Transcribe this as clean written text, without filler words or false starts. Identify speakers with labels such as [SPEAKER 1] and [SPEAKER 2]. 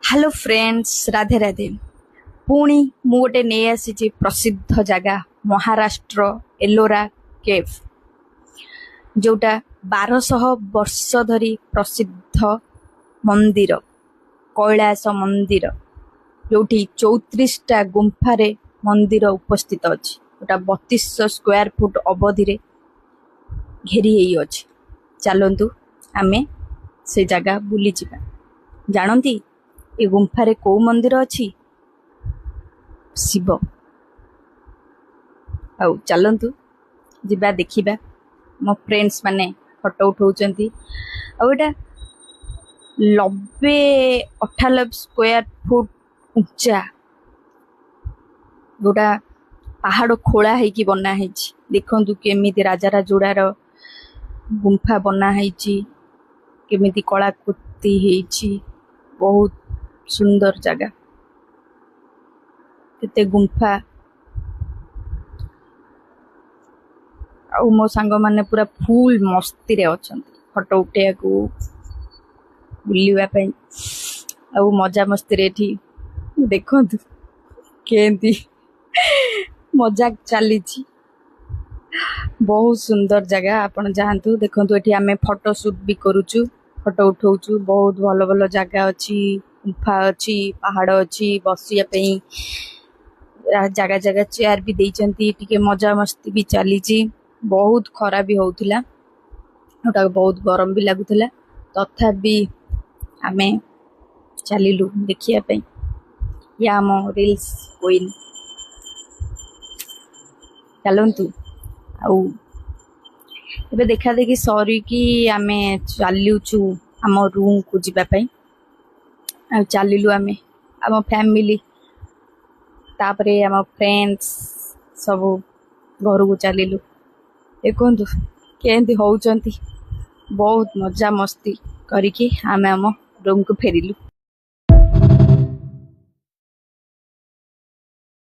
[SPEAKER 1] Hello friends, Radhe Radhe. पुणी मु गोटे नहीं आसी प्रसिद्ध जगह महाराष्ट्र एलोरा केव, जोटा 1200 वर्ष धरी प्रसिद्ध मंदिर कैलास मंदिर, जोटी 34टा गुंफारे मंदिर उपस्थित अच्छी, गोटा 3200 स्क्वायर फुट अवधि रे घेरी अच्छी। चलतु आमे से जगह बुली जिबा। जानती ए गुंफारे को मंदिर अच्छी? शिव। आउ चलतु जिबा देखिबा। मो फ्रेंड्स माने फोटो उठाउचंती। आउ एटा 90-98 स्क्वायर फुट उच्चा गोटा पहाड़ खोला है कि बना है। देखंतु केमिति राजा राजोड़ार गुंफा बना है, केमिति कलाकृति है। बहुत सुंदर जगह, केते गुंफा। आउ मो सांग माने पूरा फुल मस्ती रे अछंती फोटो उठे को बुलिवा पई। आउ मजा मस्ती रे एठी देखंतु केंती मजाक चली। बहुत सुंदर जगह, आपण जानतु देखंतु एठी आमे फोटो शूट भी करूचु, फोटो उठाउचु। बहुत भलो भलो जगह अच्छी, गुंफा अच्छी, पहाड़ अच्छी, बसिया पई जगह जगह चेयर भी देइचंती। टिके मजा मस्ती भी चली। बहुत खरा भी होउथिला, ओटा बहुत गरम भी लागुथिला, तथापि आमे चलिलु देखिया पई। या मो रील्स क्वीन। चलंतु आउ एबे देखा देखी सॉरी कि आमे चलुचु आम रूम को जिबा पई। चलिलु आमे आम फैमिली, तापरे आम फ्रेंड्स सब घर को चलिलु। देखंतु केंती होउचंती। बहुत मजा मस्ती करिकी आमे आम रूम को फेरिलु।